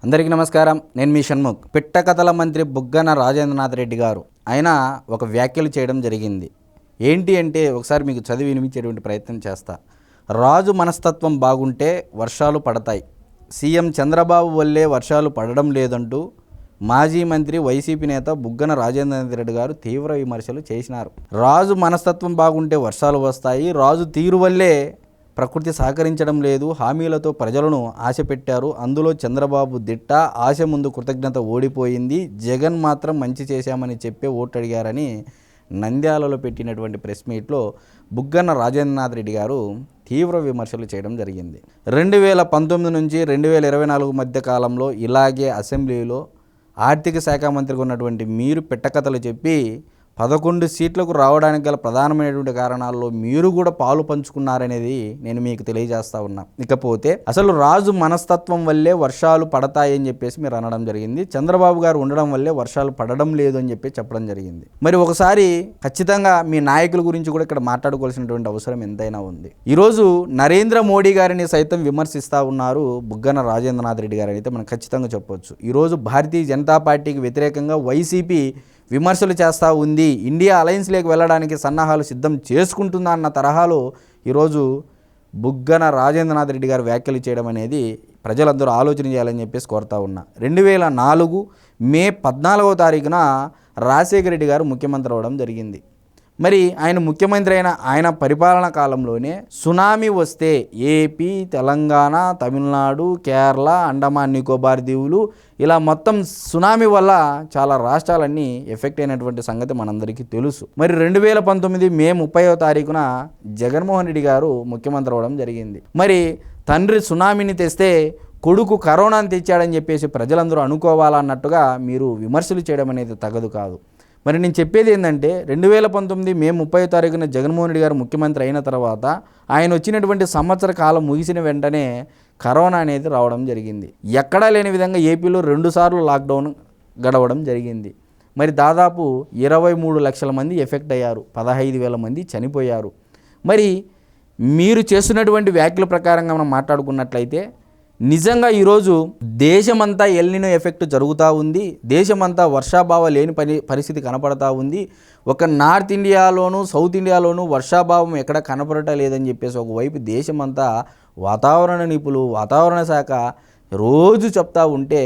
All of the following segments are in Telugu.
అందరికీ నమస్కారం. నేను మీ షణ్ముఖ్. పిట్టకథల మంత్రి బుగ్గన రాజేంద్రనాథ్ రెడ్డి గారు ఆయన ఒక వ్యాఖ్యలు చేయడం జరిగింది. ఏంటి అంటే ఒకసారి మీకు చదివి వినిపించేటువంటి ప్రయత్నం చేస్తా. రాజు మనస్తత్వం బాగుంటే వర్షాలు పడతాయి. సీఎం చంద్రబాబు వల్లే వర్షాలు పడడం లేదంటూ మాజీ మంత్రి వైసీపీ నేత బుగ్గన రాజేంద్రనాథ్ రెడ్డి గారు తీవ్ర విమర్శలు చేసినారు. రాజు మనస్తత్వం బాగుంటే వర్షాలు వస్తాయి. రాజు తీరు వల్లే ప్రకృతి సహకరించడం లేదు. హామీలతో ప్రజలను ఆశ పెట్టారు. అందులో చంద్రబాబు దిట్ట. ఆశ ముందు కృతజ్ఞత ఓడిపోయింది. జగన్ మాత్రం మంచి చేశామని చెప్పే ఓటు అడిగారని నంద్యాలలో పెట్టినటువంటి ప్రెస్ మీట్లో బుగ్గన రాజేంద్రనాథ్ రెడ్డి గారు తీవ్ర విమర్శలు చేయడం జరిగింది. 2019 నుంచి 2024 మధ్య కాలంలో ఇలాగే అసెంబ్లీలో ఆర్థిక శాఖ మంత్రిగా ఉన్నటువంటి మీరు పిట్టకథలు చెప్పి 11 సీట్లకు రావడానికి గల ప్రధానమైనటువంటి కారణాల్లో మీరు కూడా పాలు పంచుకున్నారనేది నేను మీకు తెలియజేస్తా ఉన్నా. ఇకపోతే అసలు రాజు మనస్తత్వం వల్లే వర్షాలు పడతాయని చెప్పేసి మీరు అనడం జరిగింది. చంద్రబాబు గారు ఉండడం వల్లే వర్షాలు పడడం లేదు అని చెప్పి చెప్పడం జరిగింది. మరి ఒకసారి ఖచ్చితంగా మీ నాయకుల గురించి కూడా ఇక్కడ మాట్లాడుకోవాల్సినటువంటి అవసరం ఎంతైనా ఉంది. ఈరోజు నరేంద్ర మోడీ గారిని సైతం విమర్శిస్తూ ఉన్నారు బుగ్గన రాజేంద్రనాథ్ రెడ్డి గారు అయితే మనం ఖచ్చితంగా చెప్పొచ్చు. ఈరోజు భారతీయ జనతా పార్టీకి వ్యతిరేకంగా వైసీపీ విమర్శలు చేస్తూ ఉంది. ఇండియా అలయన్స్లోకి వెళ్ళడానికి సన్నాహాలు సిద్ధం చేసుకుంటుందా అన్న తరహాలో ఈరోజు బుగ్గన రాజేంద్రనాథ్ రెడ్డి గారు వ్యాఖ్యలు చేయడం అనేది ప్రజలందరూ ఆలోచన చేయాలని చెప్పేసి కోరుతా ఉన్నా. 2004 మే 14వ తారీఖున రాజశేఖర రెడ్డి గారు ముఖ్యమంత్రి అవ్వడం జరిగింది. మరి ఆయన ముఖ్యమంత్రి అయిన ఆయన పరిపాలన కాలంలోనే సునామీ వస్తే ఏపీ, తెలంగాణ, తమిళనాడు, కేరళ, అండమాన్ నికోబార్ దీవులు ఇలా మొత్తం సునామీ వల్ల చాలా రాష్ట్రాలన్నీ ఎఫెక్ట్ అయినటువంటి సంగతి మనందరికీ తెలుసు. మరి 2019 మే 30వ తారీఖున జగన్మోహన్ రెడ్డి గారు ముఖ్యమంత్రి అవ్వడం జరిగింది. మరి తండ్రి సునామీని తెస్తే కొడుకు కరోనాని తెచ్చాడని చెప్పేసి ప్రజలందరూ అనుకోవాలన్నట్టుగా మీరు విమర్శలు చేయడం అనేది తగదు కాదు. మరి నేను చెప్పేది ఏంటంటే 2019 మే 30వ తారీఖున జగన్మోహన్ రెడ్డి గారు ముఖ్యమంత్రి అయిన తర్వాత ఆయన వచ్చినటువంటి సంవత్సర కాలం ముగిసిన వెంటనే కరోనా అనేది రావడం జరిగింది. ఎక్కడా లేని విధంగా ఏపీలో 2 సార్లు లాక్డౌన్ గడవడం జరిగింది. మరి దాదాపు 23 లక్షల మంది ఎఫెక్ట్ అయ్యారు. 15,000 మంది చనిపోయారు. మరి మీరు చేస్తున్నటువంటి వ్యాఖ్యల ప్రకారంగా మనం మాట్లాడుకున్నట్లయితే నిజంగా ఈరోజు దేశమంతా ఎల్నినో ఎఫెక్ట్ జరుగుతూ ఉంది. దేశమంతా వర్షాభావం లేని పరిస్థితి కనపడతా ఉంది. ఒక నార్త్ ఇండియాలోను సౌత్ ఇండియాలోను వర్షాభావం ఎక్కడ కనపడటం లేదని చెప్పేసి ఒకవైపు దేశమంతా వాతావరణ నిపుణులు, వాతావరణ శాఖ రోజు చెప్తా ఉంటే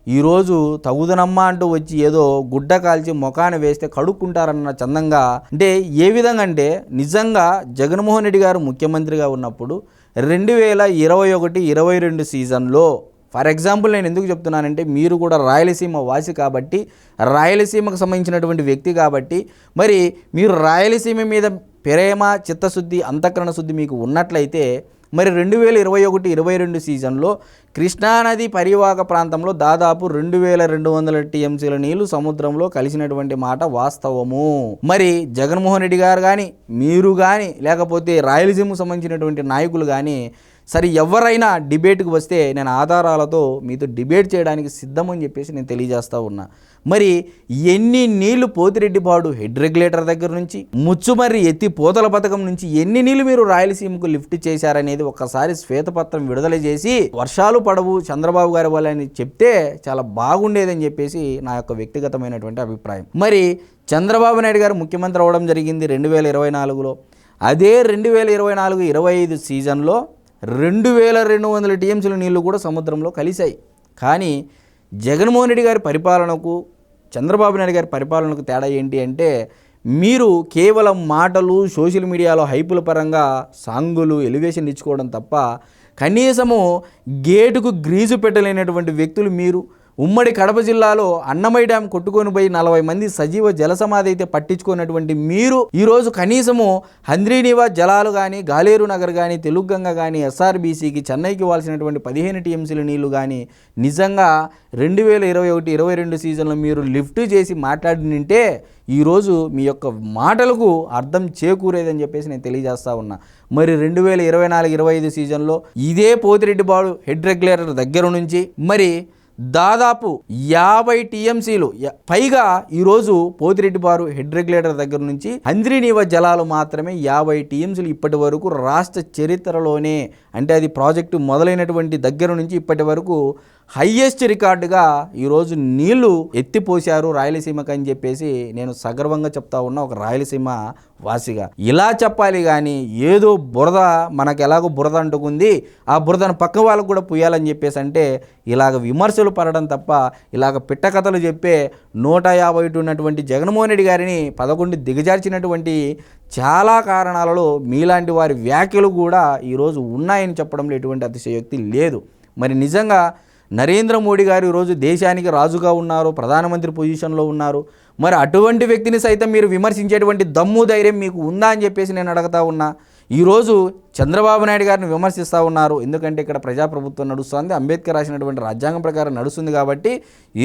ఈరోజు తగుదనమ్మా అంటూ వచ్చి ఏదో గుడ్డ కాల్చి ముఖాన వేస్తే కడుక్కుంటారన్న చందంగా అంటే ఏ విధంగా అంటే నిజంగా జగన్మోహన్ రెడ్డి గారు ముఖ్యమంత్రిగా ఉన్నప్పుడు 2021-22 సీజన్లో ఫర్ ఎగ్జాంపుల్ నేను ఎందుకు చెప్తున్నానంటే మీరు కూడా రాయలసీమ వాసి కాబట్టి రాయలసీమకు సంబంధించినటువంటి వ్యక్తి కాబట్టి మరి మీరు రాయలసీమ మీద ప్రేమ, చిత్తశుద్ధి, అంతఃకరణ శుద్ధి మీకు ఉన్నట్లయితే మరి 2021-22 సీజన్లో కృష్ణానది పరివాహక ప్రాంతంలో దాదాపు 2,200 టీఎంసీల నీళ్లు సముద్రంలో కలిసినటువంటి మాట వాస్తవము. మరి జగన్మోహన్ రెడ్డి గారు కానీ మీరు కానీ లేకపోతే రాయలసీమకు సంబంధించినటువంటి నాయకులు కానీ సరే ఎవరైనా డిబేట్కి వస్తే నేను ఆధారాలతో మీతో డిబేట్ చేయడానికి సిద్ధమని చెప్పేసి నేను తెలియజేస్తూ ఉన్నా. మరి ఎన్ని నీళ్లు పోతిరెడ్డిపాడు హెడ్ రెగ్యులేటర్ దగ్గర నుంచి ముచ్చుమర్రి ఎత్తి పోతల పథకం నుంచి ఎన్ని నీళ్లు మీరు రాయలసీమకు లిఫ్ట్ చేశారనేది ఒకసారి శ్వేతపత్రం విడుదల చేసి వర్షాలు పడవు చంద్రబాబు గారి వల్ల అని చెప్తే చాలా బాగుండేదని చెప్పేసి నా యొక్క వ్యక్తిగతమైనటువంటి అభిప్రాయం. మరి చంద్రబాబు నాయుడు గారు ముఖ్యమంత్రి అవ్వడం జరిగింది 2024లో. అదే 2024-25 సీజన్లో 2,200 టీఎంసీల నీళ్లు కూడా సముద్రంలో కలిశాయి. కానీ జగన్మోహన్ రెడ్డి గారి పరిపాలనకు చంద్రబాబు నాయుడు గారి పరిపాలనకు తేడా ఏంటి అంటే మీరు కేవలం మాటలు, సోషల్ మీడియాలో హైపుల పరంగా సాంగులు, ఎలివేషన్ ఇచ్చుకోవడం తప్ప కనీసము గేటుకు గ్రీజు పెట్టలేనటువంటి వ్యక్తులు మీరు. ఉమ్మడి కడప జిల్లాలో అన్నమయ్య డ్యామ్ కొట్టుకొని పోయి 40 మంది సజీవ జలసమాధి అయితే పట్టించుకున్నటువంటి మీరు ఈరోజు కనీసము హంద్రీనివా జలాలు కానీ, గాలేరు నగర్ కానీ, తెలుగుగంగ కానీ, ఎస్ఆర్బీసీకి చెన్నైకి ఇవ్వాల్సినటువంటి 15 టీఎంసీల నీళ్లు కానీ నిజంగా 2021-22 సీజన్లో మీరు లిఫ్ట్ చేసి మాట్లాడినంటే ఈరోజు మీ యొక్క మాటలకు అర్థం చేకూరేదని చెప్పేసి నేను తెలియజేస్తా ఉన్నా. మరి 2024-25 సీజన్లో ఇదే పోతిరెడ్డిపాడు హెడ్ రెగ్యులేటర్ దగ్గర నుంచి మరి దాదాపు 50 టీఎంసీలు పైగా ఈరోజు పోతిరెడ్డిపారు హెడ్ రెగ్యులేటర్ దగ్గర నుంచి హంద్రీనీవా జలాలు మాత్రమే 50 టీఎంసీలు ఇప్పటి వరకు రాష్ట్ర చరిత్రలోనే, అంటే అది ప్రాజెక్టు మొదలైనటువంటి దగ్గర నుంచి ఇప్పటి వరకు హయ్యెస్ట్ రికార్డుగా ఈరోజు నీళ్లు ఎత్తిపోశారు రాయలసీమకు అని చెప్పేసి నేను సగర్వంగా చెప్తా ఉన్నా ఒక రాయలసీమ వాసిగా. ఇలా చెప్పాలి కానీ ఏదో బురద మనకు ఎలాగో బురద అంటుకుంది, ఆ బురదను పక్క వాళ్ళకు కూడా పుయ్యాలని చెప్పేసి అంటే ఇలాగ విమర్శలు పడడం తప్ప ఇలాగ పిట్టకథలు చెప్పే 150 ఉన్నటువంటి జగన్మోహన్ రెడ్డి గారిని 11 దిగజార్చినటువంటి చాలా కారణాలలో మీలాంటి వారి వ్యాఖ్యలు కూడా ఈరోజు ఉన్నాయని చెప్పడంలో ఎటువంటి అతిశయోక్తి లేదు. మరి నిజంగా నరేంద్ర మోడీ గారు ఈరోజు దేశానికి రాజుగా ఉన్నారు, ప్రధానమంత్రి పొజిషన్లో ఉన్నారు. మరి అటువంటి వ్యక్తిని సైతం మీరు విమర్శించేటువంటి దమ్ము ధైర్యం మీకు ఉందా అని చెప్పేసి నేను అడుగుతా ఉన్నా. ఈరోజు చంద్రబాబు నాయుడు గారిని విమర్శిస్తూ ఉన్నారు. ఎందుకంటే ఇక్కడ ప్రజాప్రభుత్వం నడుస్తుంది, అంబేద్కర్ రాసినటువంటి రాజ్యాంగం ప్రకారం నడుస్తుంది కాబట్టి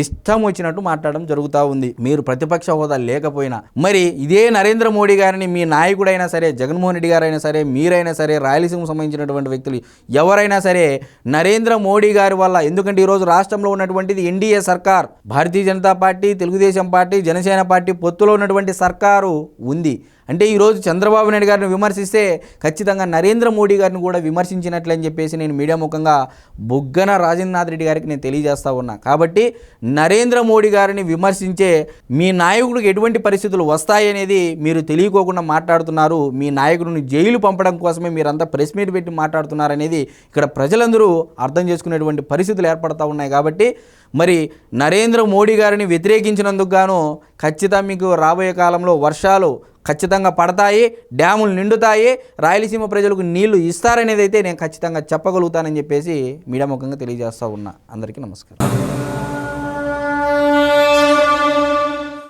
ఇష్టం వచ్చినట్టు మాట్లాడడం జరుగుతూ ఉంది. మీరు ప్రతిపక్ష హోదా లేకపోయినా మరి ఇదే నరేంద్ర మోడీ గారిని మీ నాయకుడైనా సరే, జగన్మోహన్ రెడ్డి గారైనా సరే, మీరైనా సరే, రాయలసీమకు సంబంధించినటువంటి వ్యక్తులు ఎవరైనా సరే నరేంద్ర మోడీ గారి వల్ల, ఎందుకంటే ఈరోజు రాష్ట్రంలో ఉన్నటువంటిది ఎన్డీఏ సర్కార్, Bharatiya Janata party, Telugu Desam party, Janasena party పొత్తులో ఉన్నటువంటి సర్కారు ఉంది. అంటే ఈరోజు చంద్రబాబు నాయుడు గారిని విమర్శిస్తే ఖచ్చితంగా నరేంద్ర మోడీ గారిని కూడా విమర్శించినట్లని చెప్పేసి నేను మీడియా ముఖంగా బుగ్గన రాజేంద్రనాథ్ రెడ్డి గారికి నేను తెలియజేస్తా ఉన్నా. కాబట్టి నరేంద్ర మోడీ గారిని విమర్శించే మీ నాయకుడికి ఎటువంటి పరిస్థితులు వస్తాయనేది మీరు తెలియకోకుండా మాట్లాడుతున్నారు. మీ నాయకుడిని జైలు పంపడం కోసమే మీరంతా ప్రెస్ మీట్ పెట్టి మాట్లాడుతున్నారనేది ఇక్కడ ప్రజలందరూ అర్థం చేసుకునేటువంటి పరిస్థితులు ఏర్పడతా ఉన్నాయి. కాబట్టి మరి నరేంద్ర మోడీ గారిని వ్యతిరేకించినందుకు గాను ఖచ్చితంగా మీకు రాబోయే కాలంలో వర్షాలు ఖచ్చితంగా పడతాయి, డ్యాములు నిండుతాయి, రాయలసీమ ప్రజలకు నీళ్లు ఇస్తారనేది అయితే నేను ఖచ్చితంగా చెప్పగలుగుతానని చెప్పేసి మీడియా ముఖంగా తెలియజేస్తూ ఉన్నా. అందరికీ నమస్కారం.